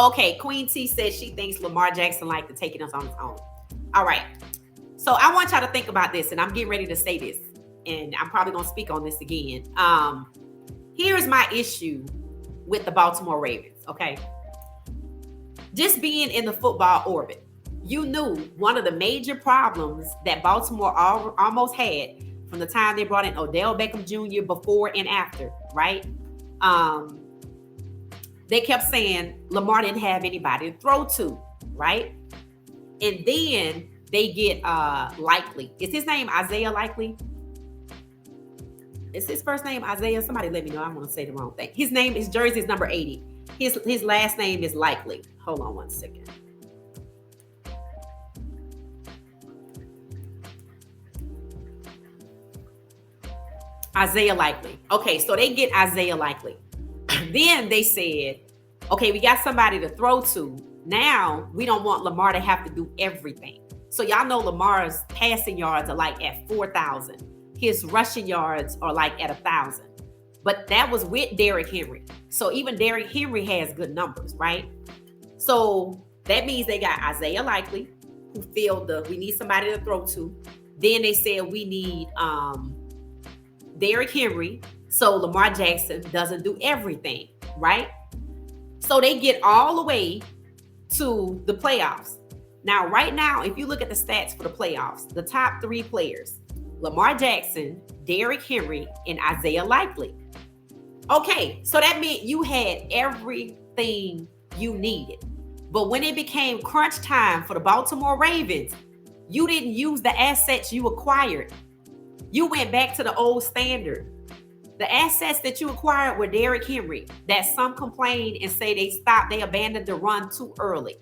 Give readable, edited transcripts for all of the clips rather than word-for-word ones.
Okay, Queen T says she thinks Lamar Jackson like to taking us on his own. All right. So I want y'all to think about this, and I'm getting ready to say this, and I'm probably going to speak on this again. Here is my issue with the Baltimore Ravens, okay? Just being in the football orbit, you knew one of the major problems that Baltimore almost had from the time they brought in Odell Beckham Jr. before and after, right? They kept saying Lamar didn't have anybody to throw to, right? And then they get Likely. Is his name Isaiah Likely? Is his first name Isaiah? Somebody let me know. I don't want to say the wrong thing. His name is jersey's number 80. His last name is Likely. Hold on one second. Isaiah Likely. Okay, so they get Isaiah Likely. Then they said, okay, we got somebody to throw to. Now we don't want Lamar to have to do everything. So y'all know Lamar's passing yards are like at 4,000. His rushing yards are like at 1,000. But that was with Derrick Henry. So even Derrick Henry has good numbers, right? So that means they got Isaiah Likely, who filled we need somebody to throw to. Then they said we need Derrick Henry, so Lamar Jackson doesn't do everything, right? So they get all the way to the playoffs. Now, right now, if you look at the stats for the playoffs, the top 3 players, Lamar Jackson, Derrick Henry, and Isaiah Likely. Okay, so that meant you had everything you needed. But when it became crunch time for the Baltimore Ravens, you didn't use the assets you acquired. You went back to the old standard. The assets that you acquired were Derrick Henry, that some complain and say they abandoned the run too early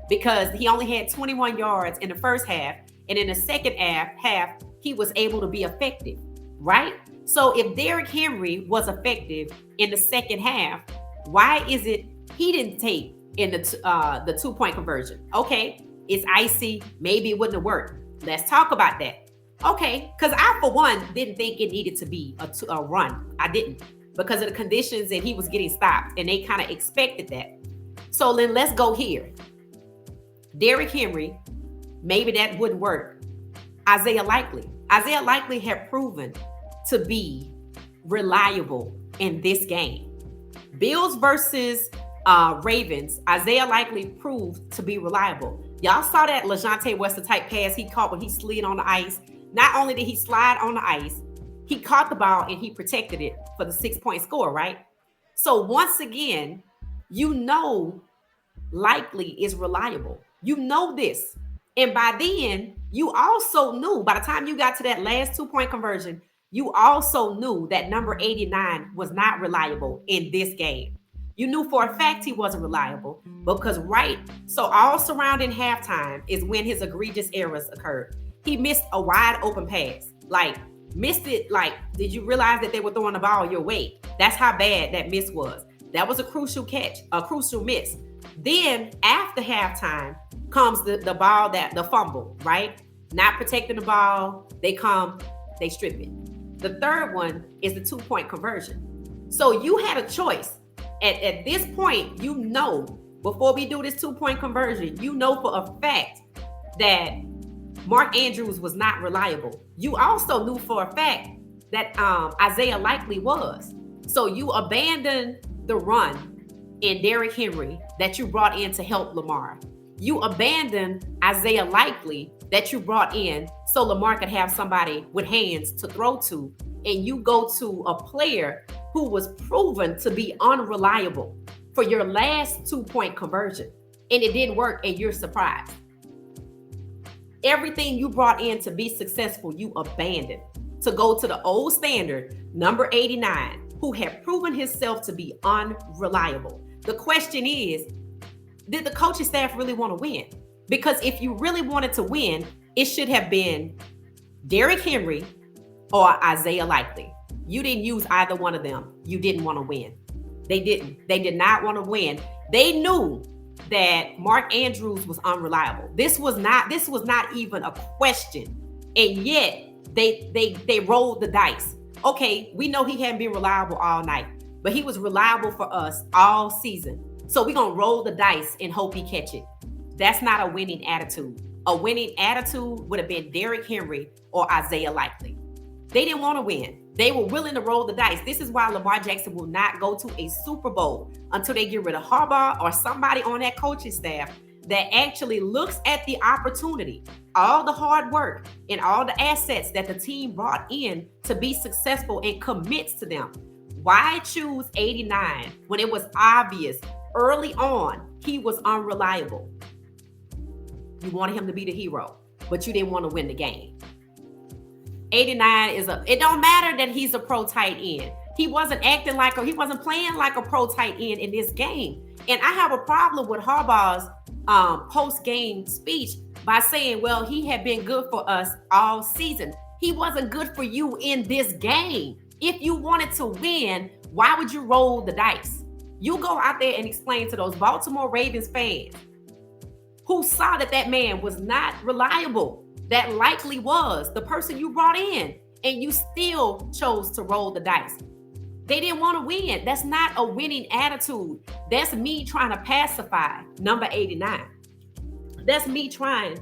because he only had 21 yards in the first half, and in the second half he was able to be effective, right? So if Derrick Henry was effective in the second half, why is it he didn't take in the 2-point conversion? Okay, it's icy. Maybe it wouldn't have worked. Let's talk about that. Okay, because I, for one, didn't think it needed to be a run. I didn't, because of the conditions that he was getting stopped, and they kind of expected that. So then let's go here. Derrick Henry, maybe that wouldn't work. Isaiah Likely had proven to be reliable in this game. Bills versus Ravens, Isaiah Likely proved to be reliable. Y'all saw that LaJohntay Wester type pass he caught when he slid on the ice. Not only did he slide on the ice, he caught the ball and he protected it for the 6-point score, right? So once again, you know Likely is reliable. You know this. And by then, you also knew, by the time you got to that last 2-point conversion, you also knew that number 89 was not reliable in this game. You knew for a fact he wasn't reliable because so all surrounding halftime is when his egregious errors occurred. He missed a wide open pass, missed it. Did you realize that they were throwing the ball your way? That's how bad that miss was. That was a crucial catch, a crucial miss. Then after halftime comes the ball, the fumble, right? Not protecting the ball. They strip it. The third one is the 2-point conversion. So you had a choice. At this point, you know, before we do this 2-point conversion, you know for a fact that Mark Andrews was not reliable. You also knew for a fact that Isaiah Likely was. So you abandoned the run in Derrick Henry that you brought in to help Lamar. You abandoned Isaiah Likely that you brought in so Lamar could have somebody with hands to throw to. And you go to a player who was proven to be unreliable for your last 2-point conversion. And it didn't work, and you're surprised. Everything you brought in to be successful, you abandoned to go to the old standard, number 89, who had proven himself to be unreliable. The question is, did the coaching staff really want to win? Because if you really wanted to win, it should have been Derrick Henry or Isaiah Likely. You didn't use either one of them. You didn't want to win. They didn't. They did not want to win. They knew that Mark Andrews was unreliable. This was not even a question. And yet they rolled the dice. Okay, we know he hadn't been reliable all night, but he was reliable for us all season. So we're going to roll the dice and hope he catch it. That's not a winning attitude. A winning attitude would have been Derrick Henry or Isaiah Likely. They didn't want to win. They were willing to roll the dice. This is why Lamar Jackson will not go to a Super Bowl until they get rid of Harbaugh or somebody on that coaching staff that actually looks at the opportunity, all the hard work, and all the assets that the team brought in to be successful and commits to them. Why choose 89 when it was obvious early on he was unreliable? You wanted him to be the hero, but you didn't want to win the game. 89 it don't matter that he's a pro tight end. He wasn't he wasn't playing like a pro tight end in this game. And I have a problem with Harbaugh's post-game speech by saying, well, he had been good for us all season. He wasn't good for you in this game. If you wanted to win, why would you roll the dice? You go out there and explain to those Baltimore Ravens fans who saw that man was not reliable, that Likely was the person you brought in, and you still chose to roll the dice. They didn't want to win. That's not a winning attitude. That's me trying to pacify number 89. That's me trying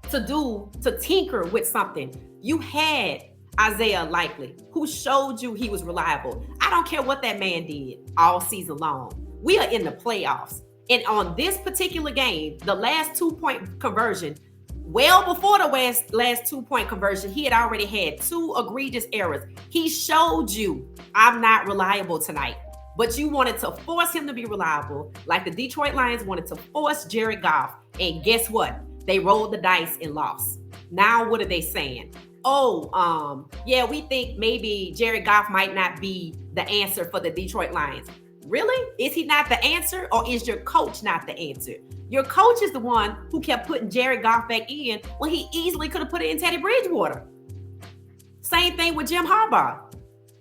to tinker with something. You had Isaiah Likely, who showed you he was reliable. I don't care what that man did all season long. We are in the playoffs. And on this particular game, the last 2-point conversion, well before the last 2-point conversion, he had already had 2 egregious errors. He showed you, I'm not reliable tonight. But you wanted to force him to be reliable, like the Detroit Lions wanted to force Jared Goff. And guess what? They rolled the dice and lost. Now what are they saying? Yeah, we think maybe Jared Goff might not be the answer for the Detroit Lions. Really? Is he not the answer, or is your coach not the answer? Your coach is the one who kept putting Jared Goff back in when he easily could have put it in Teddy Bridgewater. Same thing with Jim Harbaugh.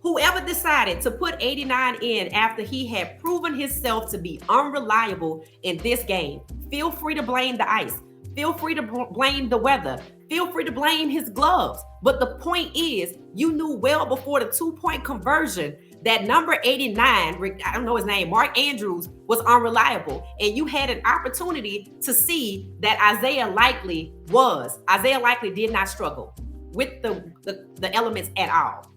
Whoever decided to put 89 in after he had proven himself to be unreliable in this game, feel free to blame the ice. Feel free to blame the weather. Feel free to blame his gloves. But the point is, you knew well before the 2-point conversion that number 89, I don't know his name, Mark Andrews, was unreliable. And you had an opportunity to see that Isaiah Likely was. Isaiah Likely did not struggle with the elements at all.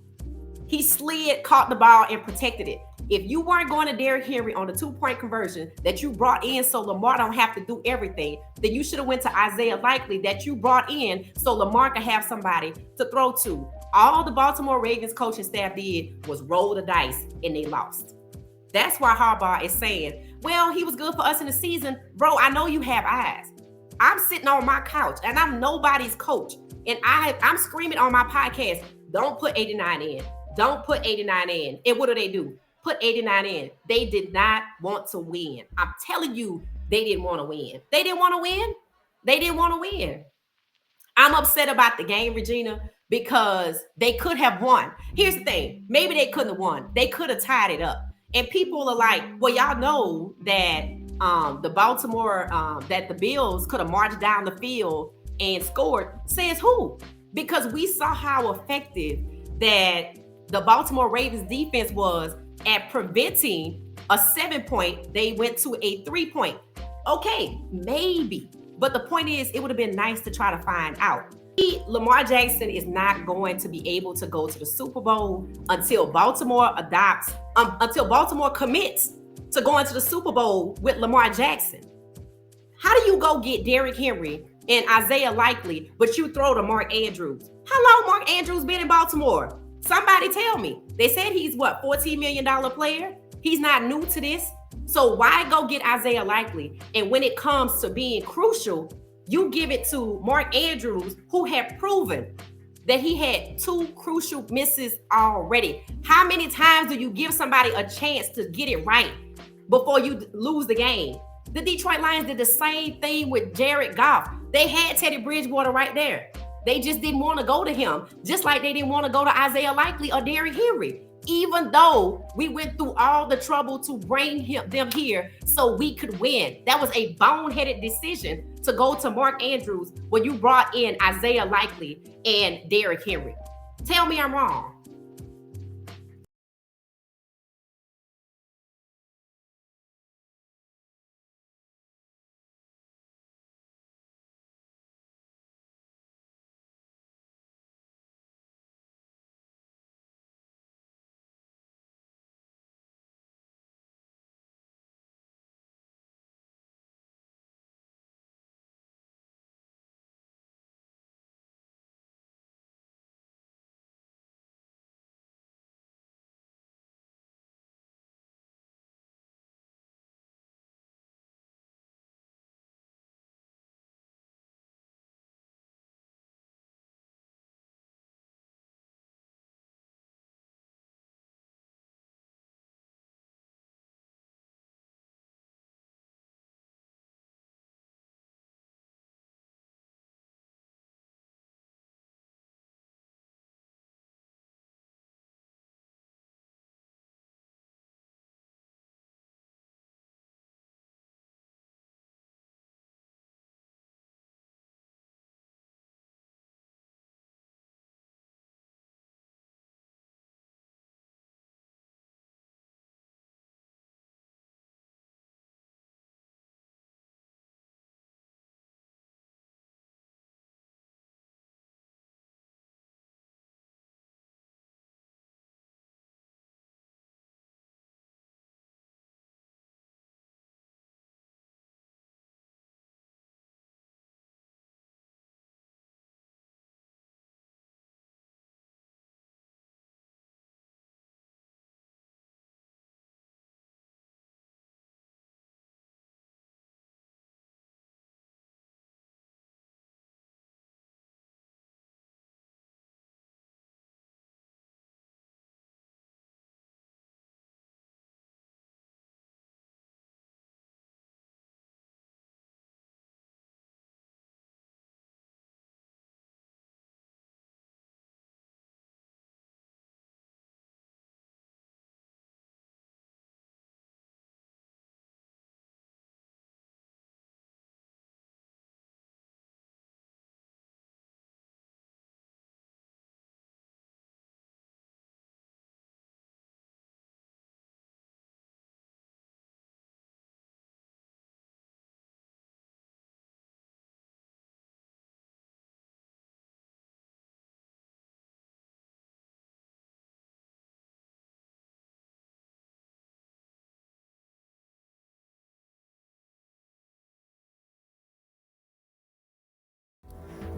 He slid, caught the ball, and protected it. If you weren't going to Derrick Henry on the 2-point conversion that you brought in so Lamar don't have to do everything, then you should have went to Isaiah Likely that you brought in so Lamar could have somebody to throw to. All the Baltimore Ravens coaching staff did was roll the dice, and they lost. That's why Harbaugh is saying, well, he was good for us in the season. Bro, I know you have eyes. I'm sitting on my couch, and I'm nobody's coach. And I'm screaming on my podcast, don't put 89 in. Don't put 89 in. And what do? Put 89 in. They did not want to win. I'm telling you, they didn't want to win. They didn't want to win. They didn't want to win. I'm upset about the game, Regina, because they could have won. Here's the thing. Maybe they couldn't have won. They could have tied it up. And people are like, well, y'all know that the Baltimore, that the Bills could have marched down the field and scored. Says who? Because we saw how effective that the Baltimore Ravens defense was at preventing a 7-point. They went to a 3-point. Okay, maybe. But the point is, it would have been nice to try to find out. Lamar Jackson is not going to be able to go to the Super Bowl until Baltimore commits to going to the Super Bowl with Lamar Jackson. How do you go get Derrick Henry and Isaiah Likely, but you throw to Mark Andrews? How long Mark Andrews been in Baltimore? Somebody tell me. They said he's what, $14 million player? He's not new to this. So why go get Isaiah Likely? And when it comes to being crucial, you give it to Mark Andrews, who had proven that he had 2 crucial misses already. How many times do you give somebody a chance to get it right before you lose the game? The Detroit Lions did the same thing with Jared Goff. They had Teddy Bridgewater right there. They just didn't want to go to him, just like they didn't want to go to Isaiah Likely or Derrick Henry, even though we went through all the trouble to bring them here so we could win. That was a boneheaded decision to go to Mark Andrews when you brought in Isaiah Likely and Derrick Henry. Tell me I'm wrong.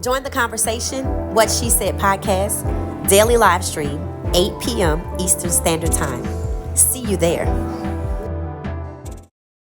Join the conversation, What She Said podcast, daily live stream, 8 p.m. Eastern Standard Time. See you there.